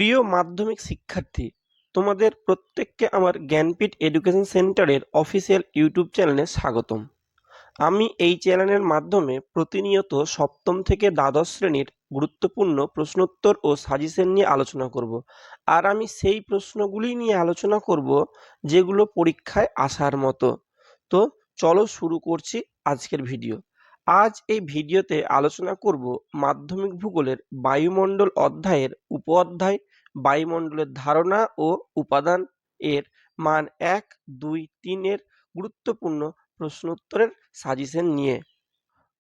প্রিয় মাধ্যমিক শিক্ষার্থী, তোমাদের প্রত্যেককে আমার জ্ঞানপীঠ এডুকেশন সেন্টারের অফিসিয়াল ইউটিউব চ্যানেলে স্বাগতম। আমি এই চ্যানেলের মাধ্যমে প্রতিনিয়ত সপ্তম থেকে দ্বাদশ শ্রেণীর গুরুত্বপূর্ণ প্রশ্নোত্তর ও সাজেশন নিয়ে আলোচনা করব। আর আমি সেই প্রশ্নগুলি নিয়ে আলোচনা করব যেগুলো পরীক্ষায় আসার মতো। তো চলো শুরু করছি আজকের ভিডিও। আজ এই ভিডিওতে আলোচনা করব মাধ্যমিক ভূগোলের বায়ুমণ্ডল অধ্যায়ের উপ অধ্যায় বায়ুমণ্ডলের ধারণা ও উপাদান এর মান 1, 2, 3 এর গুরুত্বপূর্ণ প্রশ্নোত্তরের সাজেশন নিয়ে।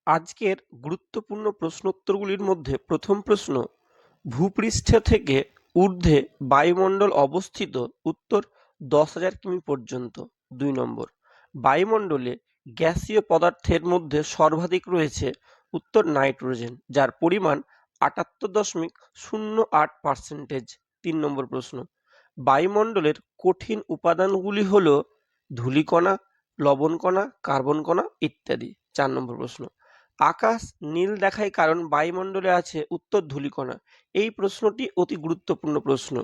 আজকের গুরুত্বপূর্ণ প্রশ্নোত্তরগুলির মধ্যে প্রথম প্রশ্ন, ভূপৃষ্ঠ থেকে ঊর্ধ্বে বায়ুমণ্ডল অবস্থিত, উত্তর 10,000 কিমি পর্যন্ত। 2 নম্বর, বায়ুমণ্ডলে গ্যাসীয় পদার্থের মধ্যে সর্বাধিক রয়েছে, উত্তর নাইট্রোজেন, যার পরিমাণ 78.08%। 3 নম্বর প্রশ্ন, বায়ুমণ্ডলের কঠিন উপাদানগুলি হল ধূলিকণা, লবণকণা, কার্বন কণা ইত্যাদি। 4 নম্বর প্রশ্ন, আকাশ নীল দেখায় কারণ বায়ুমণ্ডলে আছে, উত্তর ধূলিকণা। এই প্রশ্নটি অতি গুরুত্বপূর্ণ প্রশ্ন।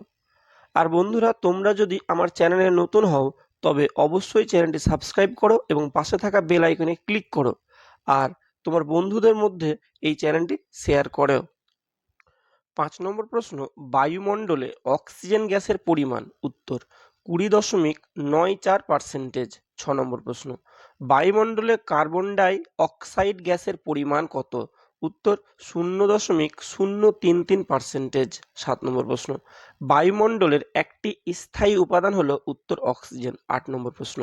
আর বন্ধুরা, তোমরা যদি আমার চ্যানেলে নতুন হও তবে অবশ্যই চ্যানেলটি সাবস্ক্রাইব করো এবং পাশে থাকা বেল আইকনে ক্লিক করো, আর তোমার বন্ধুদের মধ্যে এই চ্যানেলটি শেয়ার করো। 5 নম্বর প্রশ্ন, বায়ুমণ্ডলে অক্সিজেন গ্যাসের পরিমাণ, উত্তর 20.94%। 6 নম্বর প্রশ্ন, বায়ুমণ্ডলে কার্বন ডাই অক্সাইড গ্যাসের পরিমাণ কত, উত্তর 0.033%। 7 নম্বর প্রশ্ন, বায়ুমণ্ডলের একটি স্থায়ী উপাদান হলো, উত্তর অক্সিজেন। 8 নম্বর প্রশ্ন,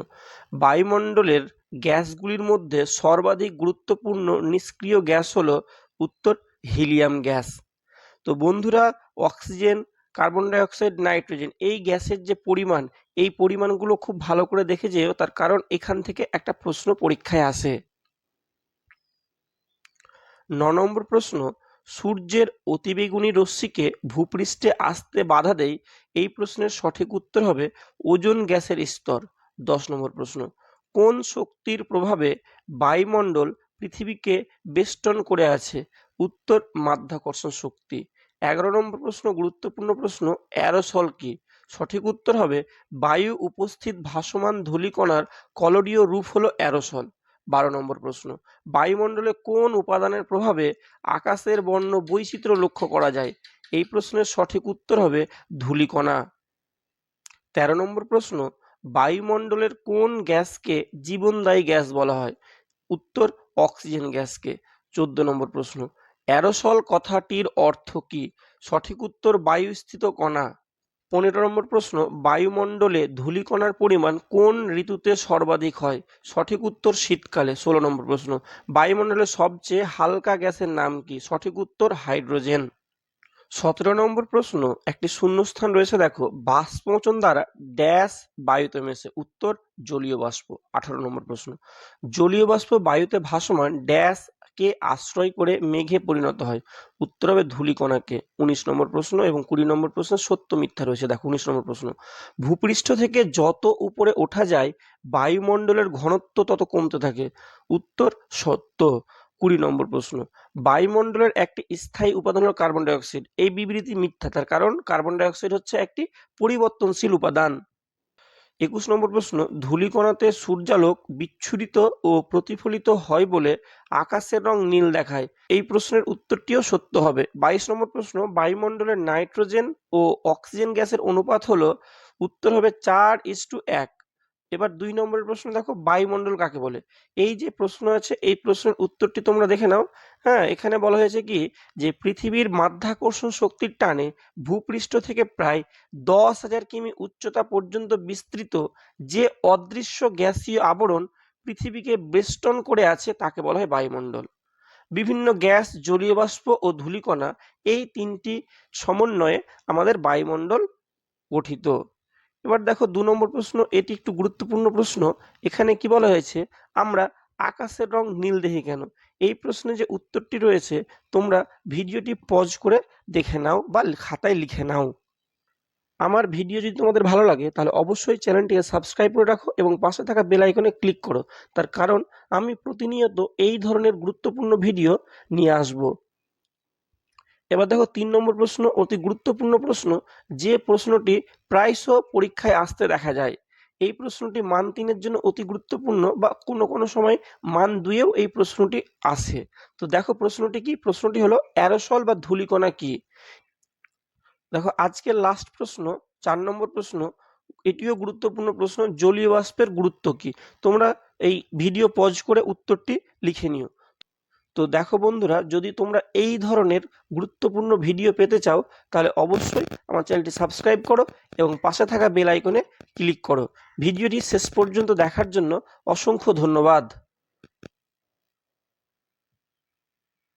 বায়ুমণ্ডলের গ্যাসগুলির মধ্যে সর্বাধিক গুরুত্বপূর্ণ নিষ্ক্রিয় গ্যাস হলো, উত্তর হিলিয়াম গ্যাস। তো বন্ধুরা, oxygen, carbon die oxide, nitrogen এই গ্যাসের যে পরিমাণ, এই পরিমাণগুলো খুব ভালো করে দেখে যেও, তার কারণ এখান থেকে একটা প্রশ্ন পরীক্ষায় আসে। 9 নম্বর প্রশ্ন, সূর্যের অতিবেগুনি রশ্মিকে ভূপৃষ্ঠে আসতে বাধা দেয়। এই প্রশ্নের সঠিক উত্তর হবে ওজোন গ্যাসের স্তর। 10 নম্বর প্রশ্ন, কোন শক্তির প্রভাবে বায়ুমণ্ডল পৃথিবীকে বেষ্টন করে আছে, উত্তর মাধ্যাকর্ষণ শক্তি। 11 নম্বর প্রশ্ন, গুরুত্বপূর্ণ প্রশ্ন, অ্যারোসল কি? সঠিক উত্তর হবে বায়ু উপস্থিত ভাসমান ধূলিকণার কলোডীয় রূপ হলো অ্যারোসল। 12 নম্বর প্রশ্ন, বায়ুমণ্ডলে কোন উপাদানের প্রভাবে আকাশের বর্ণ বৈচিত্র্য লক্ষ্য করা যায়? এই প্রশ্নের সঠিক উত্তর হবে ধূলিকণা। 13 নম্বর প্রশ্ন, বায়ুমণ্ডলের কোন গ্যাসকে জীবনদায়ী গ্যাস বলা হয়? উত্তর অক্সিজেন গ্যাসকে। 14 নম্বর প্রশ্ন, অ্যারোসল কথাটির অর্থ কি? সঠিক উত্তর বায়ুস্থিত কণা। 15 নম্বর প্রশ্ন, বায়ুমণ্ডলে ধূলিকণার পরিমাণ কোন ঋতুতে সর্বাধিক হয়? সঠিক উত্তর শীতকালে। 16 নম্বর প্রশ্ন, বায়ুমণ্ডলে সবচেয়ে হালকা গ্যাসের নাম কি? সঠিক উত্তর হাইড্রোজেন। 17 নম্বর প্রশ্ন, একটি শূন্যস্থান রয়েছে, দেখো, বাষ্পমোচন দ্বারা ড্যাশ বায়ুতে মেশে, উত্তর জলীয় বাষ্প। 18 নম্বর প্রশ্ন, জলীয় বাষ্প বায়ুতে ভাসমান ড্যাশ কে আশ্রয় করে মেঘে পরিণত হয়? উত্তর হবে ধূলিকণাকে। 19 নম্বর প্রশ্ন এবং 20 নম্বর প্রশ্ন সত্য মিথ্যা রয়েছে, দেখো। 19 নম্বর প্রশ্ন, ভূপৃষ্ঠ থেকে যত উপরে ওঠা যায় বায়ুমণ্ডলের ঘনত্ব তত কমতে থাকে, উত্তর সত্য। 20 নম্বর প্রশ্ন, বায়ুমণ্ডলের একটি স্থায়ী উপাদান হলো কার্বন ডাই অক্সাইড। এই বিবৃতি মিথ্যা, তার কারণ কার্বন ডাই অক্সাইড হচ্ছে একটি পরিবর্তনশীল উপাদান। 21 নম্বর প্রশ্ন, ধূলিকণাতে সূর্যালোক বিচ্ছুরিত ও প্রতিফলিত হয় বলে আকাশের রং নীল দেখায়। এই প্রশ্নের উত্তরটিও সত্য হবে। 22 নম্বর প্রশ্ন, বায়ুমণ্ডলের নাইট্রোজেন ও অক্সিজেন গ্যাসের অনুপাত হলো, উত্তর হবে 4:1। এবার 2 নম্বরের প্রশ্ন দেখো, বায়ুমণ্ডল কাকে বলে? এই যে প্রশ্ন আছে, এই প্রশ্নের উত্তরটি তোমরা দেখে নাও। হ্যাঁ, এখানে বলা হয়েছে কি, যে পৃথিবীর মাধ্যাকর্ষণ শক্তির টানে ভূপৃষ্ঠ থেকে প্রায় 10,000 কিমি উচ্চতা পর্যন্ত বিস্তৃত যে অদৃশ্য গ্যাসীয় আবরণ পৃথিবীকে বেষ্টন করে আছে তাকে বলা হয় বায়ুমণ্ডল। বিভিন্ন গ্যাস, জলীয় বাষ্প ও ধূলিকণা এই তিনটি সমন্বয়ে আমাদের বায়ুমণ্ডল গঠিত। এবার দেখো 2 নম্বর প্রশ্ন, এটি একটু গুরুত্বপূর্ণ প্রশ্ন। এখানে কি বলা হয়েছে, আমরা আকাশের রং নীল দেখি কেন? এই প্রশ্নে যে উত্তরটি রয়েছে, তোমরা ভিডিওটি পজ করে দেখে নাও বা খাতায় লিখে নাও। আমার ভিডিও যদি তোমাদের ভালো লাগে তাহলে অবশ্যই চ্যানেলটিকে সাবস্ক্রাইব করে রাখো এবং পাশে থাকা বেল আইকনে ক্লিক করো, তার কারণ আমি প্রতিনিয়ত এই ধরনের গুরুত্বপূর্ণ ভিডিও নিয়ে আসব। এবার দেখো 3 নম্বর প্রশ্ন, অতি গুরুত্বপূর্ণ প্রশ্ন, যে প্রশ্নটি প্রায়শ পরীক্ষায় আসতে দেখা যায়। এই প্রশ্নটি মান 3-এর জন্য অতি গুরুত্বপূর্ণ, বা কোনো কোনো সময় মান 2-এও এই প্রশ্নটি আসে। তো দেখো প্রশ্নটি কি, প্রশ্নটি হলো অ্যারোসল বা ধূলিকণা কি। দেখো আজকের লাস্ট প্রশ্ন, 4 নম্বর প্রশ্ন, এটিও গুরুত্বপূর্ণ প্রশ্ন, জলীয় বাষ্পের গুরুত্ব কি। তোমরা এই ভিডিও পজ করে উত্তরটি লিখে নিও। তো দেখো বন্ধুরা, যদি তোমরা এই ধরনের গুরুত্বপূর্ণ ভিডিও পেতে চাও তাহলে অবশ্যই আমার চ্যানেলটি সাবস্ক্রাইব করো এবং পাশে থাকা বেল আইকনে ক্লিক করো। ভিডিওটি শেষ পর্যন্ত দেখার জন্য অসংখ্য ধন্যবাদ।